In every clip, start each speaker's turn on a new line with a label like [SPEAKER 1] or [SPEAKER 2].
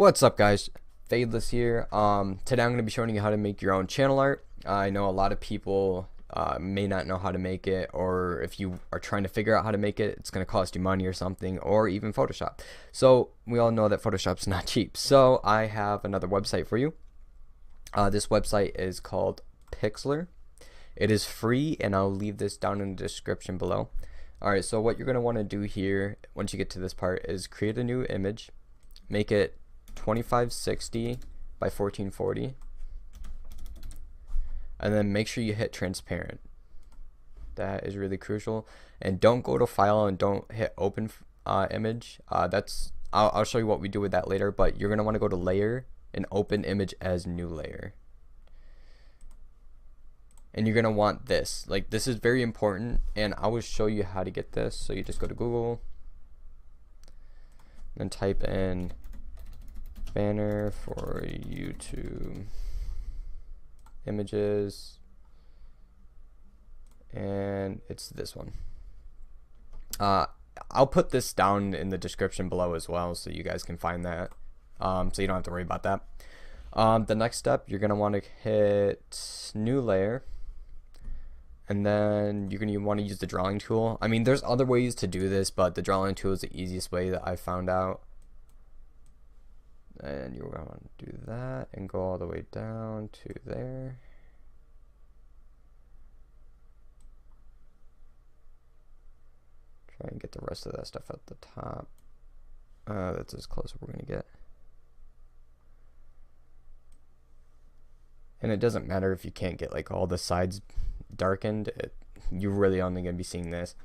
[SPEAKER 1] What's up, guys? FadeLess here. Today I'm going to be showing you how to make your own channel art. I know a lot of people may not know how to make it, or if you are trying to figure out how to make it, it's going to cost you money or something, or even Photoshop. So we all know that Photoshop's not cheap. So I have another website for you. This website is called Pixlr. It is free, and I'll leave this down in the description below. Alright, so what you're going to want to do here, once you get to this part, is create a new image, make it 2560 by 1440, and then make sure you hit transparent. That is really crucial. And don't go to file and don't hit open image. I'll show you what we do with that later, but you're gonna want to go to layer and open image as new layer. And you're gonna want this. Like, this is very important, and I will show you how to get this. So you just go to Google and type in banner for YouTube images, and it's this one. I'll put this down in the description below as well, so you guys can find that, so you don't have to worry about that. The next step, you're gonna want to hit new layer, and then you're gonna want to use the drawing tool. I mean, there's other ways to do this, but the drawing tool is the easiest way that I found out. And you're going to do that and go all the way down to there. Try and get the rest of that stuff at the top. That's as close as we're going to get. And it doesn't matter if you can't get like all the sides darkened. You're really only going to be seeing this.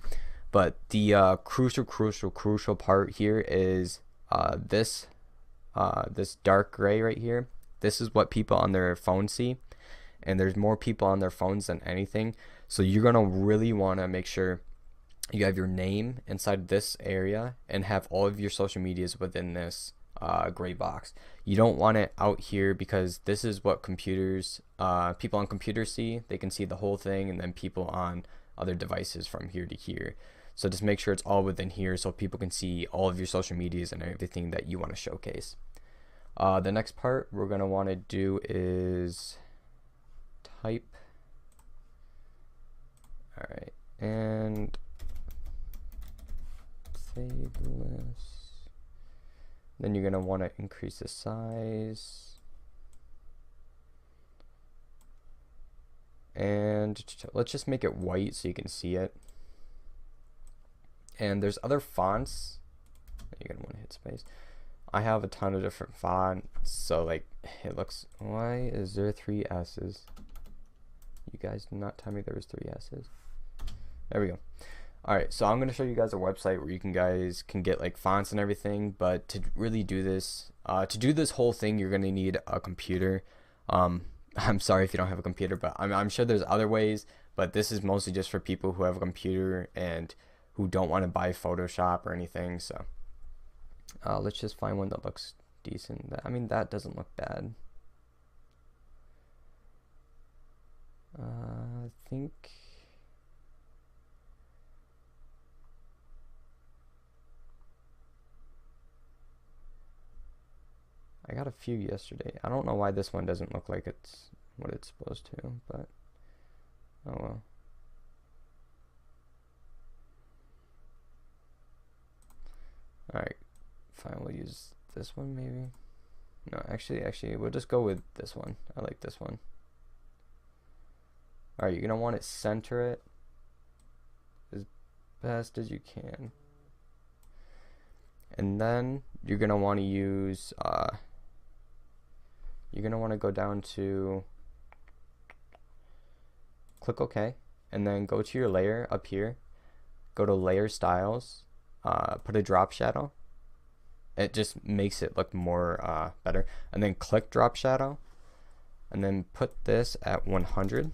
[SPEAKER 1] But the crucial part here is this dark gray right here. This is what people on their phones see, and there's more people on their phones than anything. So you're gonna really want to make sure you have your name inside this area and have all of your social medias within this gray box. You don't want it out here, because this is what people on computers see. They can see the whole thing, and then people on other devices from here to here. So just make sure it's all within here so people can see all of your social medias and everything that you want to showcase. The next part we're going to want to do is type. Alright, and FadeLess. Then you're going to want to increase the size. And let's just make it white so you can see it. And there's other fonts. You're gonna want to hit space. I have a ton of different fonts, so like it looks. Why is there 3 S's? You guys did not tell me there was 3 S's. There we go. All right, so I'm gonna show you guys a website where you guys can get like fonts and everything. But to really do this, whole thing, you're gonna need a computer. I'm sorry if you don't have a computer, but I'm sure there's other ways. But this is mostly just for people who have a computer and who don't want to buy Photoshop or anything. So let's just find one that looks decent. I mean, that doesn't look bad. I think I got a few yesterday. I don't know why this one doesn't look like it's what it's supposed to, but oh well. Alright, fine, we'll use this one maybe. No, actually, we'll just go with this one. I like this one. Alright, you're going to want to center it as best as you can. And then you're going to want to use, you're going to want to go down to, click OK, and then go to your layer up here, go to layer styles. Put a drop shadow. It just makes it look more better. And then click drop shadow, and then put this at 100.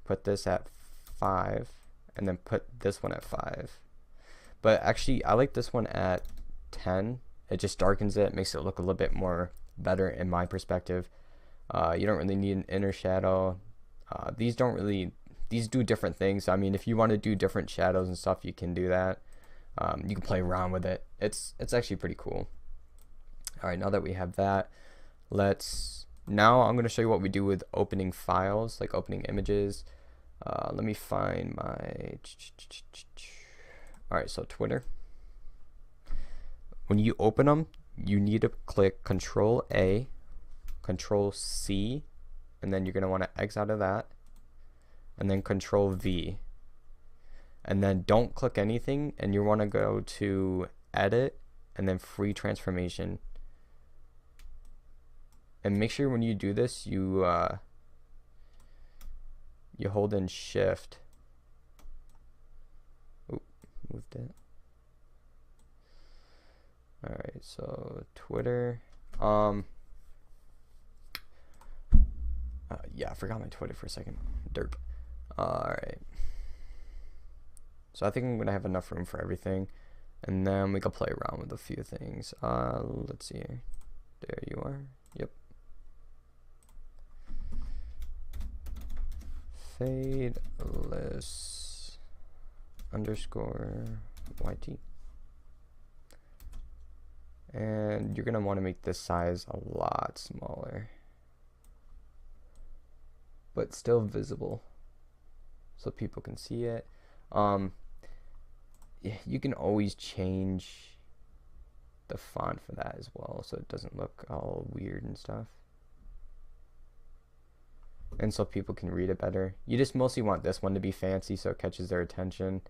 [SPEAKER 1] Put this at 5, and then put this one at 5. But actually, I like this one at 10. It just darkens it, makes it look a little bit more better in my perspective. You don't really need an inner shadow. These do different things. I mean, if you want to do different shadows and stuff, you can do that. You can play around with it. It's actually pretty cool. All right, now that we have that, now I'm going to show you what we do with opening files, like opening images. Let me find my, all right, so Twitter. When you open them, you need to click Control A, Control C, and then you're going to want to X out of that, and then Control V. And then don't click anything, and you want to go to Edit, and then Free Transformation. And make sure when you do this, you hold in Shift. Oop, moved it. All right, so Twitter. Yeah, I forgot my Twitter for a second. Derp. All right. So I think I'm gonna have enough room for everything, and then we can play around with a few things. Let's see. There you are. Yep. FadeLess underscore YT. And you're gonna want to make this size a lot smaller, but still visible so people can see it. You can always change the font for that as well, so it doesn't look all weird and stuff, and so people can read it better. You just mostly want this one to be fancy so it catches their attention.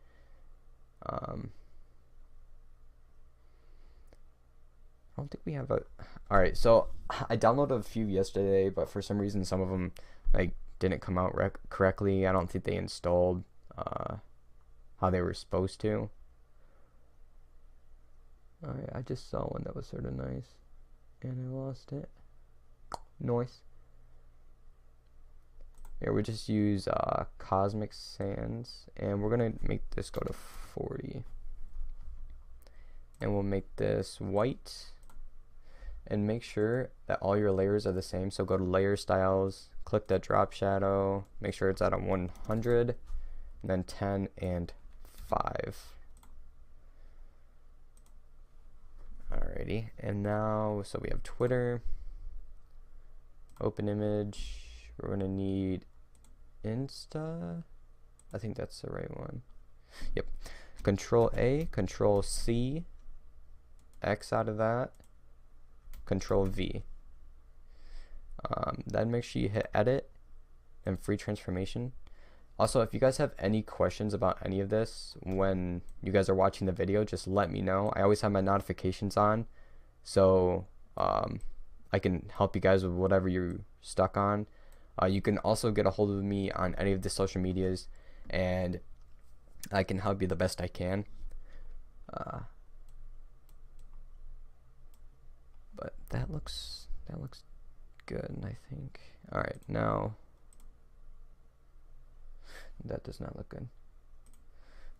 [SPEAKER 1] I don't think we have a... Alright, so I downloaded a few yesterday, but for some reason some of them like didn't come out correctly. I don't think they installed how they were supposed to. Alright, I just saw one that was sort of nice, and I lost it. Noise. Here, we just use Cosmic Sands, and we're gonna make this go to 40. And we'll make this white, and make sure that all your layers are the same. So go to Layer Styles, click the Drop Shadow, make sure it's at a 100, and then 10 and 5. Alrighty, and now, so we have Twitter, open image, we're gonna need Insta, I think that's the right one. Yep, Control A, Control C, X out of that, Control V. Then make sure you hit Edit and Free Transformation. Also, if you guys have any questions about any of this when you guys are watching the video, just let me know. I always have my notifications on, so I can help you guys with whatever you're stuck on. You can also get a hold of me on any of the social medias, and I can help you the best I can. But that looks good, I think. All right, now that does not look good.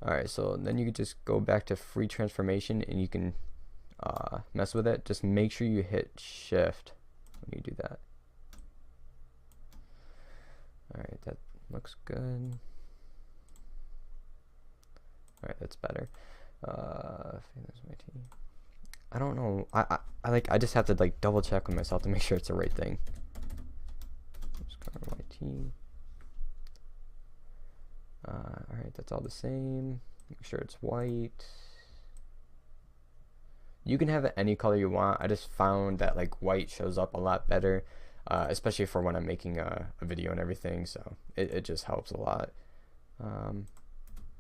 [SPEAKER 1] All right, so then you can just go back to Free Transformation, and you can mess with it. Just make sure you hit Shift when you do that. All right, that looks good. All right, that's better. I don't know. I just have to like double check with myself to make sure it's the right thing. YT. All right, that's all the same. Make sure it's white. You can have it any color you want. I just found that like white shows up a lot better, especially for when I'm making a video and everything. So it just helps a lot.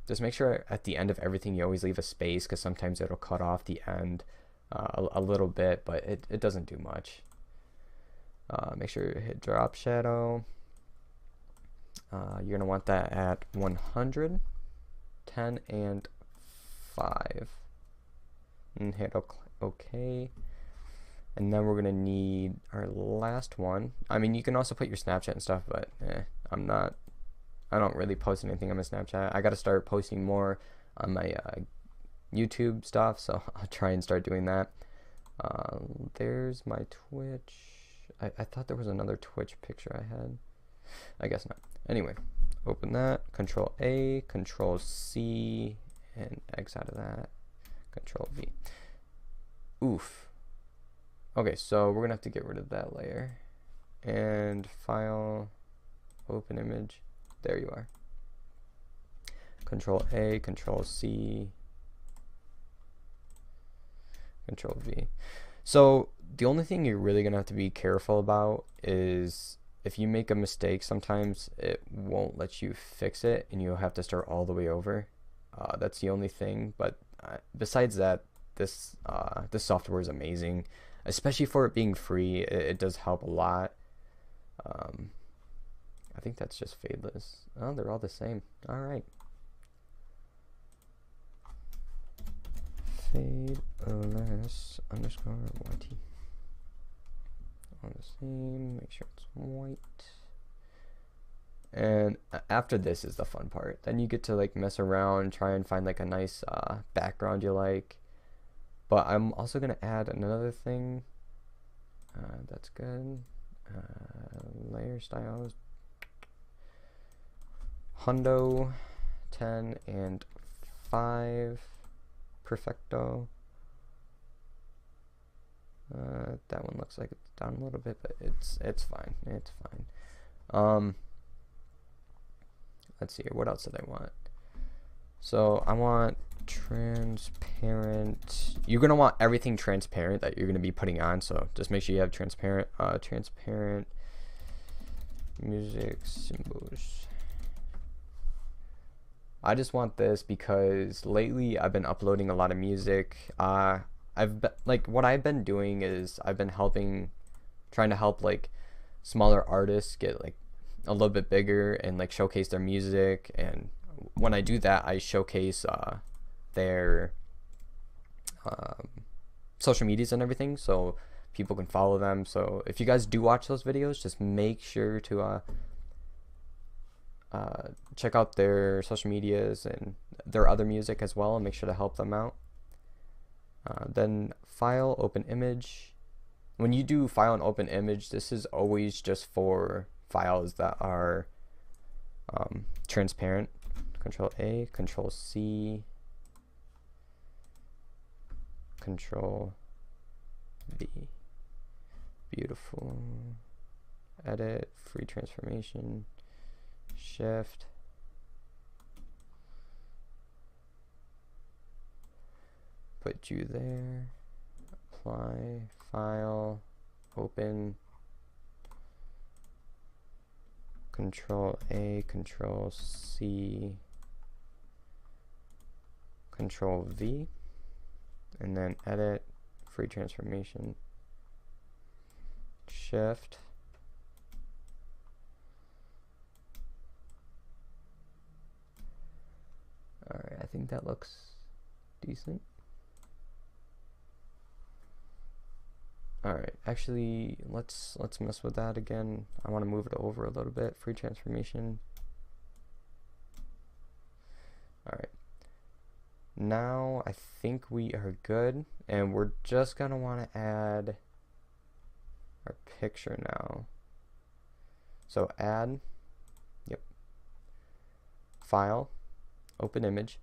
[SPEAKER 1] Just make sure at the end of everything you always leave a space, because sometimes it'll cut off the end a little bit, but it doesn't do much. Make sure you hit Drop Shadow. You're gonna want that at 100, 10 and 5, and hit OK. And then we're gonna need our last one. I mean, you can also put your Snapchat and stuff, but I don't really post anything on my Snapchat. I gotta start posting more on my YouTube stuff, so I'll try and start doing that. There's my Twitch. I thought there was another Twitch picture I had. I guess not. Anyway, open that, Control A, Control C, and X out of that, Control V. Oof. Okay, so we're gonna have to get rid of that layer. And file, open image. There you are. Control A, Control C, Control V. So the only thing you're really gonna have to be careful about is if you make a mistake, sometimes it won't let you fix it and you'll have to start all the way over. That's the only thing, but besides that, this software is amazing, especially for it being free. It does help a lot. I think that's just FadeLess. Oh, they're all the same. All right. FadeLess underscore YT. On the same, make sure it's white. And after this is the fun part. Then you get to like mess around, try and find like a nice background you like. But I'm also gonna add another thing. That's good. Layer styles. Hundo 10 and 5. Perfecto. That one looks like it's down a little bit, but it's fine. It's fine. Let's see here. What else did I want? So I want transparent. You're gonna want everything transparent that you're gonna be putting on. So just make sure you have transparent music symbols. I just want this because lately I've been uploading a lot of music. What I've been doing is I've been trying to help like smaller artists get like a little bit bigger and like showcase their music. And when I do that, I showcase their social medias and everything, so people can follow them. So if you guys do watch those videos, just make sure to check out their social medias and their other music as well, and make sure to help them out. Then file, open image. When you do file and open image, this is always just for files that are transparent. Control A, Control C, Control V. Beautiful. Edit, free transformation, shift. Put you there. Apply, file, open. Control A, Control C, Control V, and then edit, free transformation, shift. Alright, I think that looks decent. Alright, actually, let's mess with that again. I want to move it over a little bit. Free transformation. Alright. Now, I think we are good. And we're just going to want to add our picture now. So, add. Yep. File. Open image.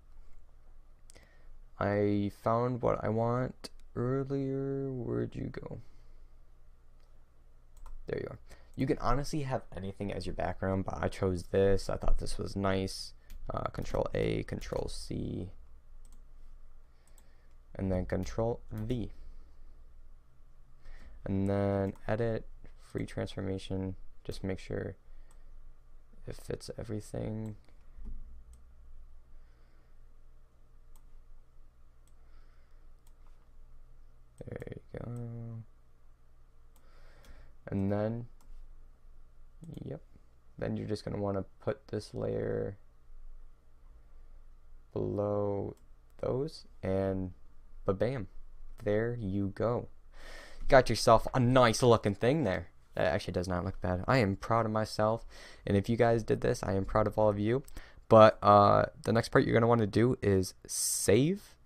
[SPEAKER 1] I found what I want earlier. Where'd you go? There you are. You can honestly have anything as your background, but I chose this. I thought this was nice. Control A, Control C, and then Control V. And then edit, free transformation. Just make sure it fits everything. There you go. And then, yep, then you're just going to want to put this layer below those, and ba-bam, there you go. Got yourself a nice looking thing there. That actually does not look bad. I am proud of myself, and if you guys did this, I am proud of all of you. But the next part you're going to want to do is save.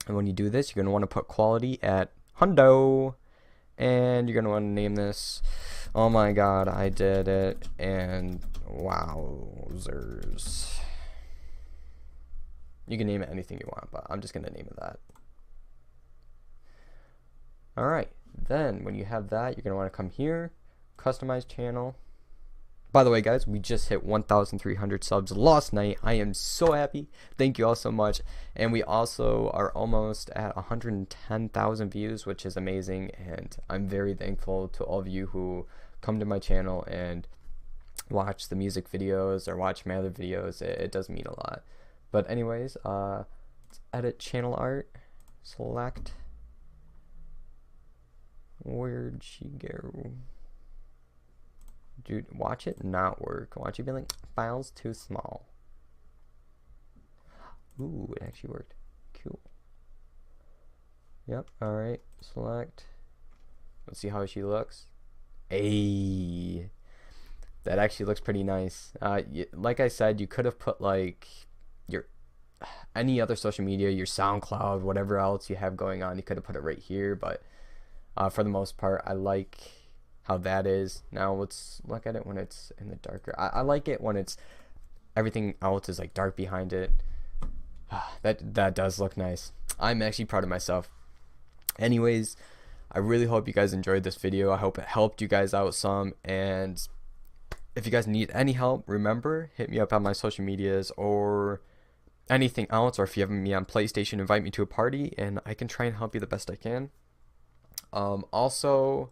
[SPEAKER 1] And when you do this, you're going to want to put quality at hundo. And you're going to want to name this, oh my god, I did it, and wowzers. You can name it anything you want, but I'm just going to name it that. Alright, Then when you have that, you're going to want to come here, customize channel. By the way, guys, we just hit 1,300 subs last night. I am so happy. Thank you all so much. And we also are almost at 110,000 views, which is amazing. And I'm very thankful to all of you who come to my channel and watch the music videos or watch my other videos. It does mean a lot. But anyways, let's edit channel art. Select. Where'd she go? Dude, watch it not work. Watch it be like, files too small. Ooh, it actually worked. Cool. Yep, alright. Select. Let's see how she looks. Ayy. That actually looks pretty nice. Like I said, you could have put like your any other social media, your SoundCloud, whatever else you have going on. You could have put it right here, but for the most part, I like how that is. Now let's look at it when it's in the darker. I like it when it's everything else is like dark behind it. That does look nice. I'm actually proud of myself. Anyways, I really hope you guys enjoyed this video. I hope it helped you guys out some, and if you guys need any help, remember, hit me up on my social medias or anything else, or if you have me on PlayStation, invite me to a party and I can try and help you the best I can. Also,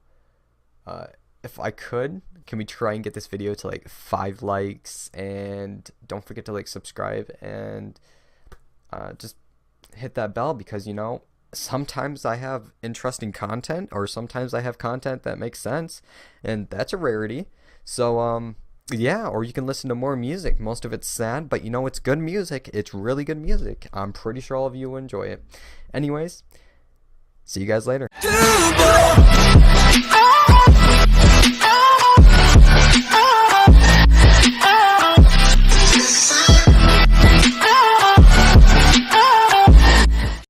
[SPEAKER 1] if I could, can we try and get this video to like 5 likes, and don't forget to like subscribe and just hit that bell, because you know, sometimes I have interesting content, or sometimes I have content that makes sense, and that's a rarity. So yeah, or you can listen to more music. Most of it's sad, but you know, it's good music. It's really good music. I'm pretty sure all of you will enjoy it. Anyways, see you guys later.